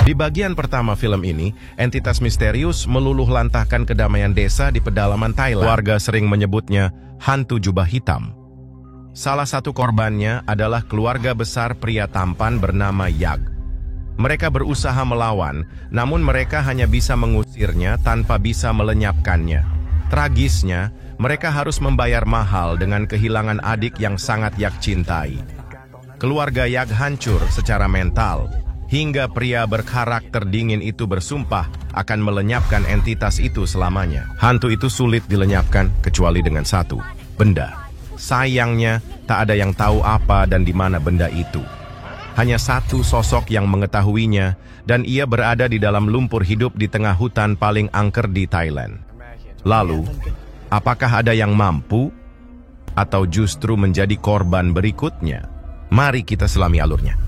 Di bagian pertama film ini, entitas misterius meluluhlantahkan kedamaian desa di pedalaman Thailand. Warga sering menyebutnya hantu jubah hitam. Salah satu korbannya adalah keluarga besar pria tampan bernama Yag. Mereka berusaha melawan, namun mereka hanya bisa mengusirnya tanpa bisa melenyapkannya. Tragisnya, mereka harus membayar mahal dengan kehilangan adik yang sangat Yag cintai. Keluarga Yag hancur secara mental, hingga pria berkarakter dingin itu bersumpah akan melenyapkan entitas itu selamanya. Hantu itu sulit dilenyapkan kecuali dengan satu, benda. Sayangnya, tak ada yang tahu apa dan di mana benda itu. Hanya satu sosok yang mengetahuinya, dan ia berada di dalam lumpur hidup di tengah hutan paling angker di Thailand. Lalu, apakah ada yang mampu atau justru menjadi korban berikutnya? Mari kita selami alurnya.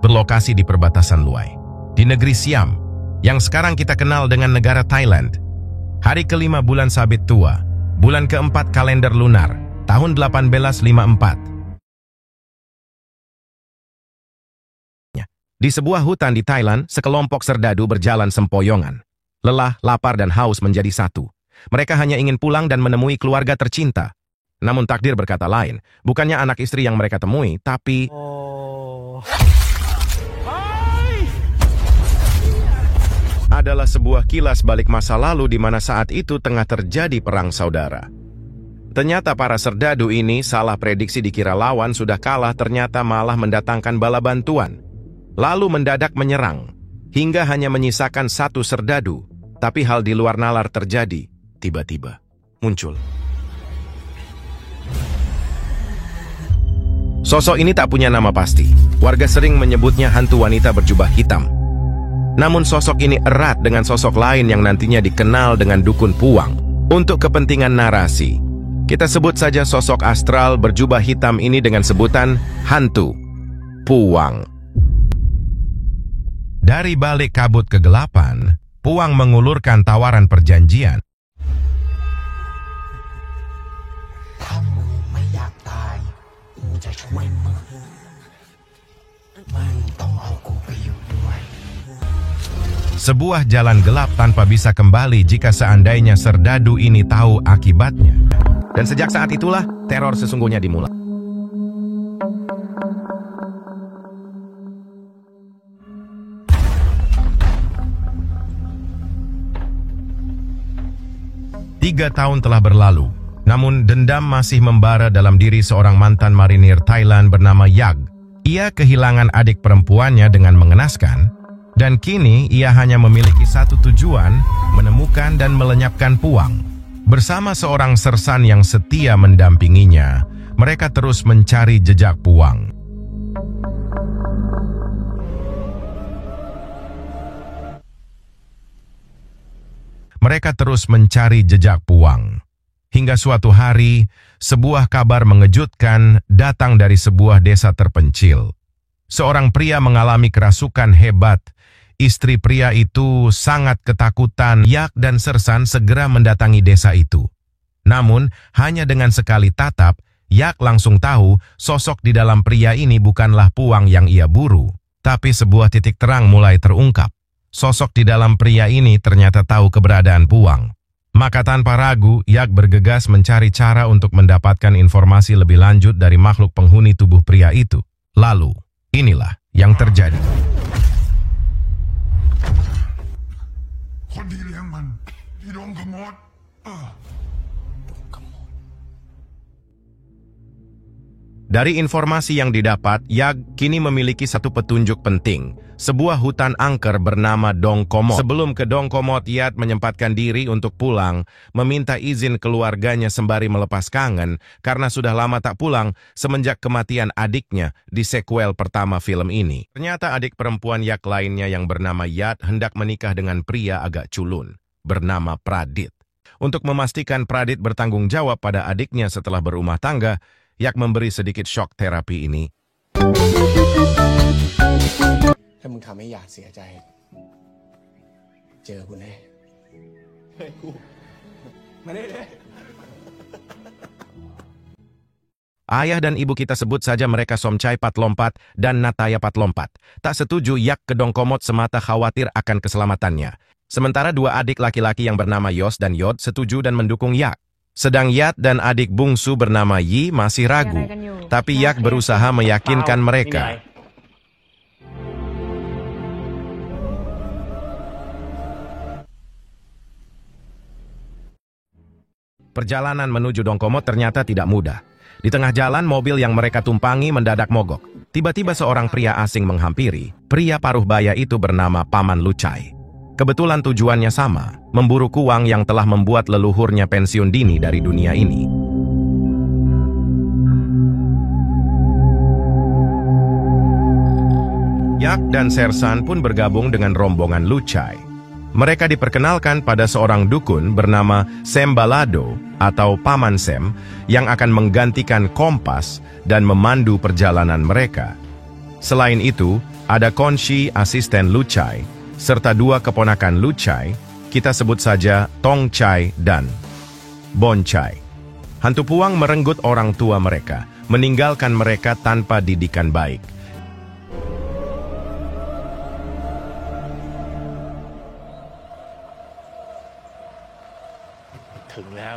Berlokasi di perbatasan Luai, di negeri Siam, yang sekarang kita kenal dengan negara Thailand. Hari kelima bulan Sabit Tua, bulan keempat kalender lunar, tahun 1854. Di sebuah hutan di Thailand, sekelompok serdadu berjalan sempoyongan. Lelah, lapar, dan haus menjadi satu. Mereka hanya ingin pulang dan menemui keluarga tercinta. Namun takdir berkata lain, bukannya anak istri yang mereka temui, tapi... adalah sebuah kilas balik masa lalu di mana saat itu tengah terjadi perang saudara. Ternyata para serdadu ini salah prediksi, dikira lawan sudah kalah, ternyata malah mendatangkan bala bantuan. Lalu mendadak menyerang, hingga hanya menyisakan satu serdadu. Tapi hal di luar nalar terjadi, tiba-tiba muncul. Sosok ini tak punya nama pasti. Warga sering menyebutnya hantu wanita berjubah hitam. Namun sosok ini erat dengan sosok lain yang nantinya dikenal dengan dukun puang. Untuk kepentingan narasi, kita sebut saja sosok astral berjubah hitam ini dengan sebutan hantu puang. Dari balik kabut kegelapan, puang mengulurkan tawaran perjanjian. Kamu tidak tahu, saya akan membantu. Sebuah jalan gelap tanpa bisa kembali jika seandainya serdadu ini tahu akibatnya. Dan sejak saat itulah, teror sesungguhnya dimulai. Tiga tahun telah berlalu, namun dendam masih membara dalam diri seorang mantan marinir Thailand bernama Yag. Ia kehilangan adik perempuannya dengan mengenaskan, dan kini ia hanya memiliki satu tujuan, menemukan dan melenyapkan puang. Bersama seorang sersan yang setia mendampinginya, mereka terus mencari jejak puang. Mereka terus mencari jejak puang. Hingga suatu hari, sebuah kabar mengejutkan datang dari sebuah desa terpencil. Seorang pria mengalami kerasukan hebat. Istri pria itu sangat ketakutan. Yag dan sersan segera mendatangi desa itu. Namun, hanya dengan sekali tatap, Yag langsung tahu sosok di dalam pria ini bukanlah puang yang ia buru. Tapi sebuah titik terang mulai terungkap. Sosok di dalam pria ini ternyata tahu keberadaan puang. Maka tanpa ragu, Yag bergegas mencari cara untuk mendapatkan informasi lebih lanjut dari makhluk penghuni tubuh pria itu. Lalu, inilah yang terjadi. Dari informasi yang didapat, Yag kini memiliki satu petunjuk penting, sebuah hutan angker bernama Dong Komot. Sebelum ke Dong Komot, Yag menyempatkan diri untuk pulang, meminta izin keluarganya sembari melepas kangen, karena sudah lama tak pulang semenjak kematian adiknya di sequel pertama film ini. Ternyata adik perempuan Yag lainnya yang bernama Yat hendak menikah dengan pria agak culun, bernama Pradit. Untuk memastikan Pradit bertanggung jawab pada adiknya setelah berumah tangga, Yag memberi sedikit shock terapi ini. Ayah dan ibu kita sebut saja mereka Somchai Patlompat dan Nataya Patlompat. Tak setuju Yak ke Dongkomot semata khawatir akan keselamatannya. Sementara dua adik laki-laki yang bernama Yos dan Yod setuju dan mendukung Yak. Sedang Yat dan adik bungsu bernama Yi masih ragu. Tapi Yak berusaha meyakinkan mereka. Perjalanan menuju Dongkomot ternyata tidak mudah. Di tengah jalan, mobil yang mereka tumpangi mendadak mogok. Tiba-tiba seorang pria asing menghampiri. Pria paruh baya itu bernama Paman Lucai. Kebetulan tujuannya sama, memburu Kuang yang telah membuat leluhurnya pensiun dini dari dunia ini. Yak dan Sersan pun bergabung dengan rombongan Lucai. Mereka diperkenalkan pada seorang dukun bernama Sembalado atau Paman Sem yang akan menggantikan kompas dan memandu perjalanan mereka. Selain itu, ada Konshi asisten Lucai, serta dua keponakan Lucai, kita sebut saja Tong Chai dan Bon Chai. Hantu Puang merenggut orang tua mereka, meninggalkan mereka tanpa didikan baik.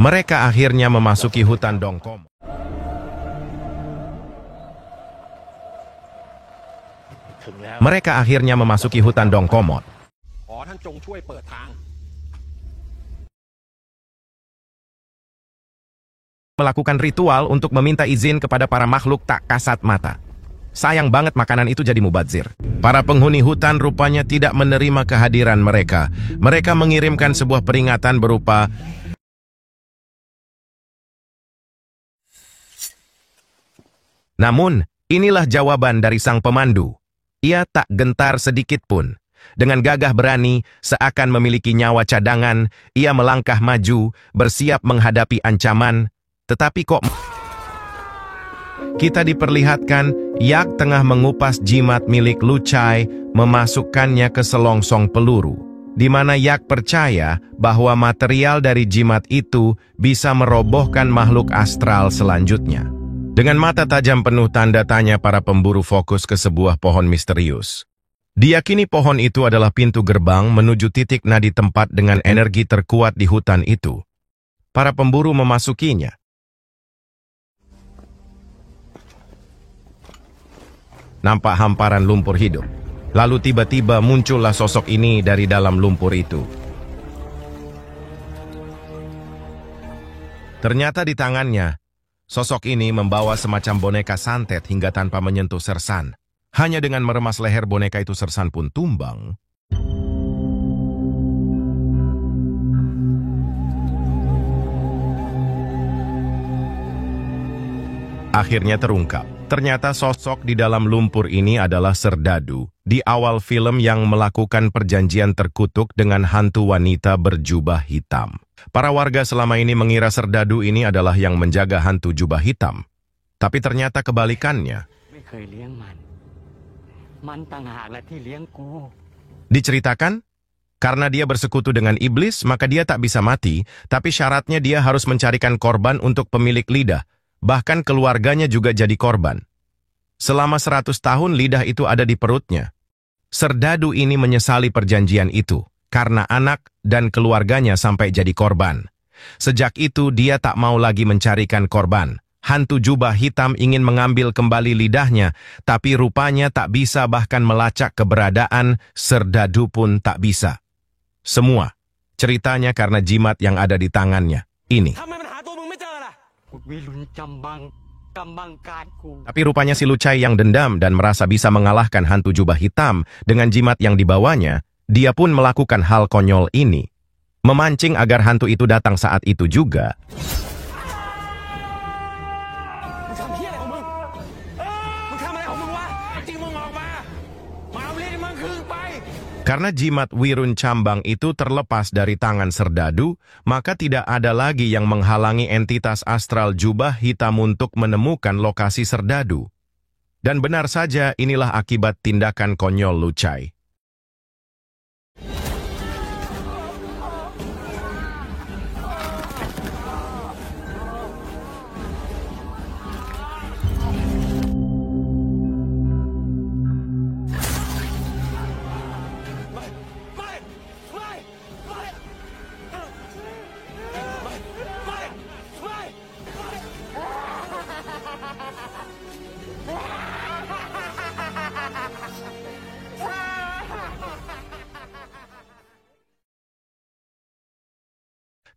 Mereka akhirnya memasuki hutan Dongkomot. Mereka akhirnya memasuki hutan Dongkomot. Melakukan ritual untuk meminta izin kepada para makhluk tak kasat mata. Sayang banget makanan itu jadi mubazir. Para penghuni hutan rupanya tidak menerima kehadiran mereka. Mereka mengirimkan sebuah peringatan berupa Namun, inilah jawaban dari sang pemandu. Ia tak gentar sedikit pun. Dengan gagah berani, seakan memiliki nyawa cadangan, ia melangkah maju, bersiap menghadapi ancaman. Tetapi kok kita diperlihatkan, Yak tengah mengupas jimat milik Lucai, memasukkannya ke selongsong peluru, di mana Yak percaya bahwa material dari jimat itu bisa merobohkan makhluk astral selanjutnya. Dengan mata tajam penuh tanda tanya, para pemburu fokus ke sebuah pohon misterius. Diyakini pohon itu adalah pintu gerbang menuju titik nadi tempat dengan energi terkuat di hutan itu. Para pemburu memasukinya. Nampak hamparan lumpur hidup. Lalu tiba-tiba muncullah sosok ini dari dalam lumpur itu. Ternyata di tangannya, sosok ini membawa semacam boneka santet hingga tanpa menyentuh Sersan. Hanya dengan meremas leher boneka itu, Sersan pun tumbang. Akhirnya terungkap. Ternyata sosok di dalam lumpur ini adalah Serdadu. Di awal film yang melakukan perjanjian terkutuk dengan hantu wanita berjubah hitam. Para warga selama ini mengira Serdadu ini adalah yang menjaga hantu jubah hitam. Tapi ternyata kebalikannya. Diceritakan, karena dia bersekutu dengan iblis, maka dia tak bisa mati, tapi syaratnya dia harus mencarikan korban untuk pemilik lidah. Bahkan keluarganya juga jadi korban. Selama 100 tahun lidah itu ada di perutnya. Serdadu ini menyesali perjanjian itu, karena anak dan keluarganya sampai jadi korban. Sejak itu dia tak mau lagi mencarikan korban. Hantu jubah hitam ingin mengambil kembali lidahnya, tapi rupanya tak bisa, bahkan melacak keberadaan Serdadu pun tak bisa. Semua ceritanya karena jimat yang ada di tangannya. Ini. Tapi rupanya si Lucai yang dendam dan merasa bisa mengalahkan hantu jubah hitam dengan jimat yang dibawanya, dia pun melakukan hal konyol ini. Memancing agar hantu itu datang saat itu juga. Karena jimat Wirun Cambang itu terlepas dari tangan Serdadu, maka tidak ada lagi yang menghalangi entitas astral jubah hitam untuk menemukan lokasi Serdadu. Dan benar saja, inilah akibat tindakan konyol Lucai.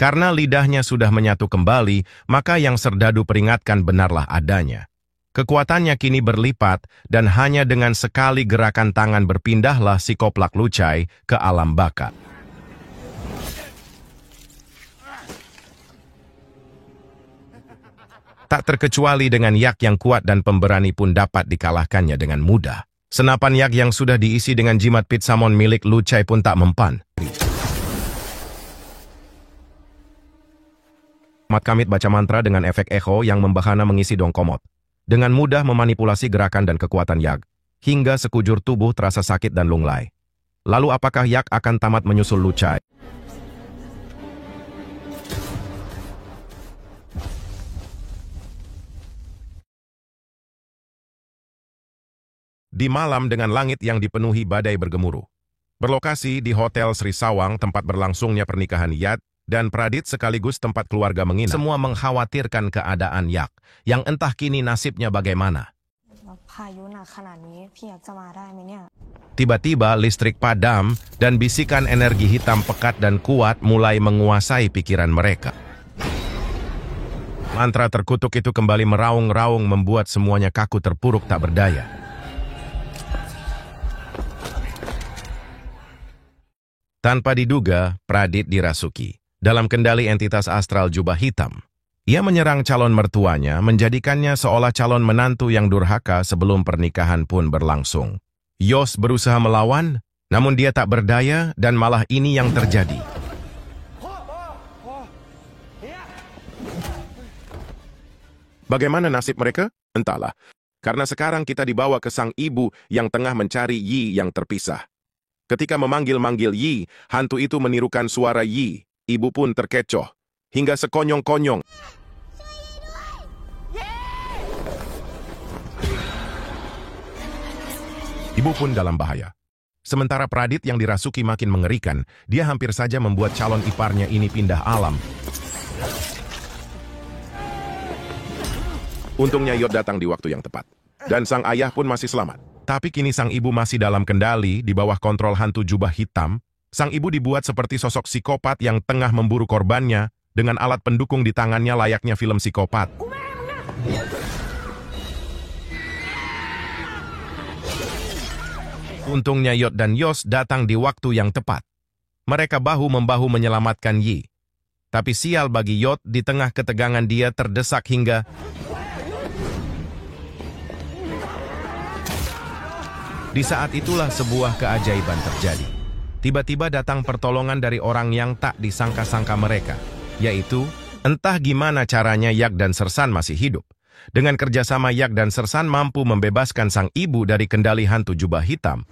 Karena lidahnya sudah menyatu kembali, maka yang Serdadu peringatkan benarlah adanya. Kekuatannya kini berlipat, dan hanya dengan sekali gerakan tangan berpindahlah si Koplak Lucai ke alam baka. Tak terkecuali dengan yak yang kuat dan pemberani pun dapat dikalahkannya dengan mudah. Senapan yak yang sudah diisi dengan jimat Pitsamon milik Lucai pun tak mempan. Mat Kamit baca mantra dengan efek echo yang membahana mengisi dongkomot. Dengan mudah memanipulasi gerakan dan kekuatan yak, hingga sekujur tubuh terasa sakit dan lunglai. Lalu apakah yak akan tamat menyusul Lucai? Di malam dengan langit yang dipenuhi badai bergemuruh. Berlokasi di Hotel Sri Sawang, tempat berlangsungnya pernikahan Yat dan Pradit sekaligus tempat keluarga menginap. Semua mengkhawatirkan keadaan Yak, yang entah kini nasibnya bagaimana. Tiba-tiba listrik padam dan bisikan energi hitam pekat dan kuat mulai menguasai pikiran mereka. Mantra terkutuk itu kembali meraung-raung membuat semuanya kaku terpuruk tak berdaya. Tanpa diduga, Pradit dirasuki. Dalam kendali entitas astral jubah hitam, ia menyerang calon mertuanya, menjadikannya seolah calon menantu yang durhaka sebelum pernikahan pun berlangsung. Yos berusaha melawan, namun dia tak berdaya dan malah ini yang terjadi. Bagaimana nasib mereka? Entahlah. Karena sekarang kita dibawa ke sang ibu yang tengah mencari Yi yang terpisah. Ketika memanggil-manggil Yi, hantu itu menirukan suara Yi. Ibu pun terkecoh, hingga sekonyong-konyong. Ibu pun dalam bahaya. Sementara Pradit yang dirasuki makin mengerikan, dia hampir saja membuat calon iparnya ini pindah alam. Untungnya Yot datang di waktu yang tepat, dan sang ayah pun masih selamat. Tapi kini sang ibu masih dalam kendali di bawah kontrol hantu jubah hitam. Sang ibu dibuat seperti sosok psikopat yang tengah memburu korbannya dengan alat pendukung di tangannya layaknya film psikopat. Untungnya Yot dan Yos datang di waktu yang tepat. Mereka bahu-membahu menyelamatkan Yi. Tapi sial bagi Yot, di tengah ketegangan dia terdesak hingga... Di saat itulah sebuah keajaiban terjadi. Tiba-tiba datang pertolongan dari orang yang tak disangka-sangka mereka, yaitu, entah gimana caranya Yak dan Sersan masih hidup. Dengan kerjasama Yak dan Sersan mampu membebaskan sang ibu dari kendali hantu jubah hitam.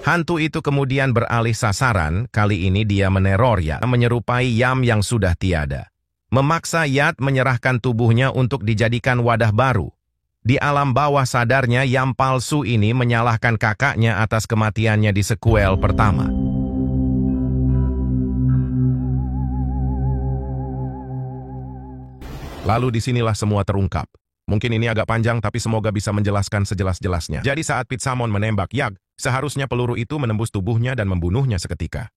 Hantu itu kemudian beralih sasaran, kali ini dia meneror Yat, menyerupai Yam yang sudah tiada. Memaksa Yat menyerahkan tubuhnya untuk dijadikan wadah baru. Di alam bawah sadarnya, Yam palsu ini menyalahkan kakaknya atas kematiannya di sekuel pertama. Lalu disinilah semua terungkap. Mungkin ini agak panjang tapi semoga bisa menjelaskan sejelas-jelasnya. Jadi saat Pitsamon menembak Yak, seharusnya peluru itu menembus tubuhnya dan membunuhnya seketika.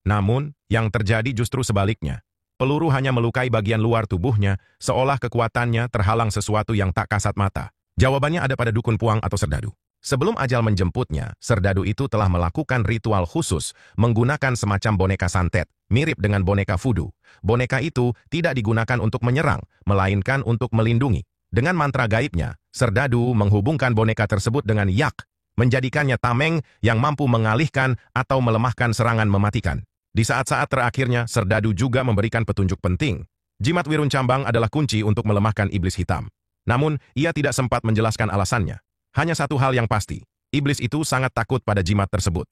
Namun, yang terjadi justru sebaliknya. Peluru hanya melukai bagian luar tubuhnya, seolah kekuatannya terhalang sesuatu yang tak kasat mata. Jawabannya ada pada dukun Puang atau Serdadu. Sebelum ajal menjemputnya, Serdadu itu telah melakukan ritual khusus menggunakan semacam boneka santet, mirip dengan boneka voodoo. Boneka itu tidak digunakan untuk menyerang, melainkan untuk melindungi. Dengan mantra gaibnya, Serdadu menghubungkan boneka tersebut dengan Yak, menjadikannya tameng yang mampu mengalihkan atau melemahkan serangan mematikan. Di saat-saat terakhirnya, Serdadu juga memberikan petunjuk penting. Jimat Wirun Cambang adalah kunci untuk melemahkan iblis hitam. Namun, ia tidak sempat menjelaskan alasannya. Hanya satu hal yang pasti, iblis itu sangat takut pada jimat tersebut.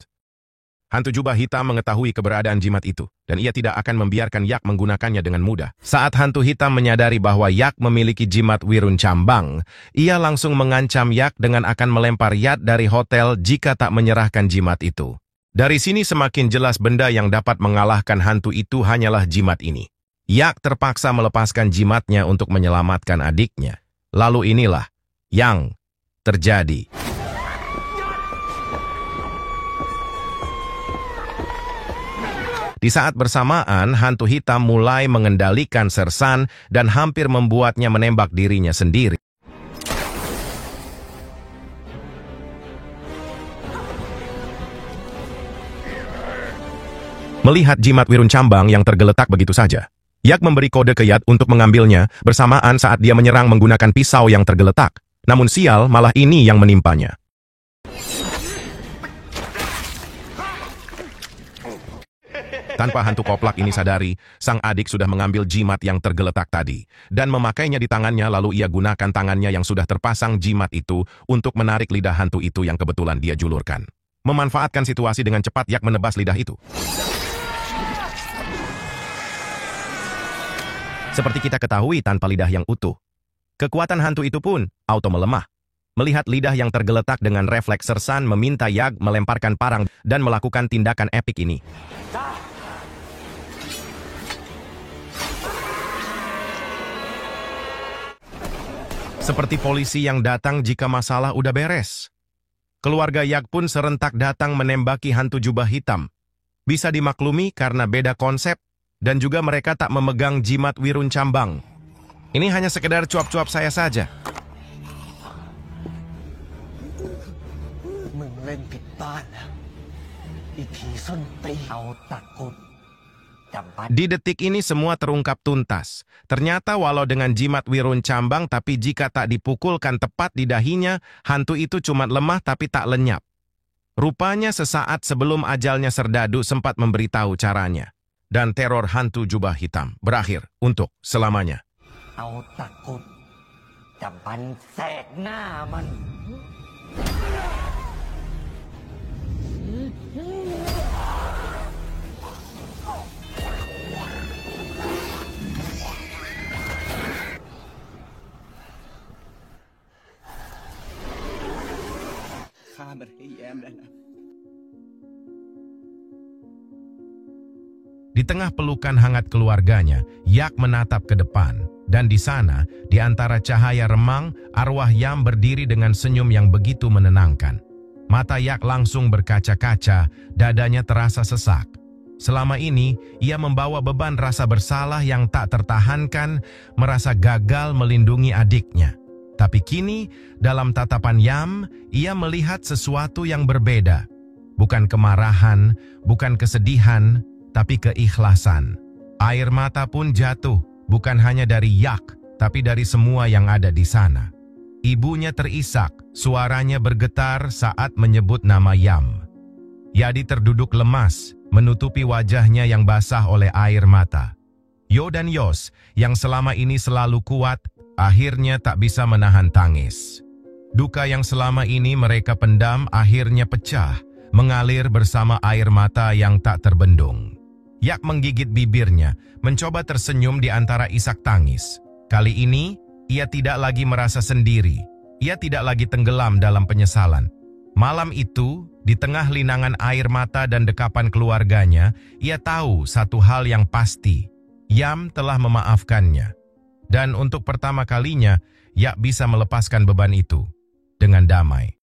Hantu jubah hitam mengetahui keberadaan jimat itu, dan ia tidak akan membiarkan Yak menggunakannya dengan mudah. Saat hantu hitam menyadari bahwa Yak memiliki jimat Wirun Cambang, ia langsung mengancam Yak dengan akan melempar Yat dari hotel jika tak menyerahkan jimat itu. Dari sini semakin jelas benda yang dapat mengalahkan hantu itu hanyalah jimat ini. Yak terpaksa melepaskan jimatnya untuk menyelamatkan adiknya. Lalu inilah yang terjadi. Di saat bersamaan, hantu hitam mulai mengendalikan Sersan dan hampir membuatnya menembak dirinya sendiri. Melihat jimat Wirun Cambang yang tergeletak begitu saja, Yak memberi kode ke Yat untuk mengambilnya bersamaan saat dia menyerang menggunakan pisau yang tergeletak. Namun sial, malah ini yang menimpanya. Tanpa hantu koplak ini sadari, sang adik sudah mengambil jimat yang tergeletak tadi dan memakainya di tangannya, lalu ia gunakan tangannya yang sudah terpasang jimat itu untuk menarik lidah hantu itu yang kebetulan dia julurkan. Memanfaatkan situasi dengan cepat, Yak menebas lidah itu. Seperti kita ketahui, tanpa lidah yang utuh, kekuatan hantu itu pun auto melemah. Melihat lidah yang tergeletak, dengan refleks Sersan meminta Yak melemparkan parang dan melakukan tindakan epik ini. Seperti polisi yang datang jika masalah udah beres. Keluarga Yak pun serentak datang menembaki hantu jubah hitam. Bisa dimaklumi karena beda konsep dan juga mereka tak memegang jimat Wirun Cambang. Ini hanya sekedar cuap-cuap saya saja. Di detik ini semua terungkap tuntas. Ternyata walau dengan jimat Wirun Cambang, tapi jika tak dipukulkan tepat di dahinya, hantu itu cuma lemah tapi tak lenyap. Rupanya sesaat sebelum ajalnya Serdadu sempat memberitahu caranya. Dan teror hantu jubah hitam berakhir untuk selamanya. Di tengah pelukan hangat keluarganya, Yak menatap ke depan. Dan di sana, di antara cahaya remang, arwah Yam berdiri dengan senyum yang begitu menenangkan. Mata Yak langsung berkaca-kaca, dadanya terasa sesak. Selama ini, ia membawa beban rasa bersalah yang tak tertahankan, merasa gagal melindungi adiknya. Tapi kini, dalam tatapan Yam, ia melihat sesuatu yang berbeda. Bukan kemarahan, bukan kesedihan, tapi keikhlasan. Air mata pun jatuh, bukan hanya dari Yak, tapi dari semua yang ada di sana. Ibunya terisak, suaranya bergetar saat menyebut nama Yam. Yadi terduduk lemas, menutupi wajahnya yang basah oleh air mata. Yo dan Yos, yang selama ini selalu kuat, akhirnya tak bisa menahan tangis. Duka yang selama ini mereka pendam akhirnya pecah, mengalir bersama air mata yang tak terbendung. Yak menggigit bibirnya, mencoba tersenyum di antara isak tangis. Kali ini, ia tidak lagi merasa sendiri. Ia tidak lagi tenggelam dalam penyesalan. Malam itu, di tengah linangan air mata dan dekapan keluarganya, ia tahu satu hal yang pasti. Yam telah memaafkannya. Dan untuk pertama kalinya, Yak bisa melepaskan beban itu dengan damai.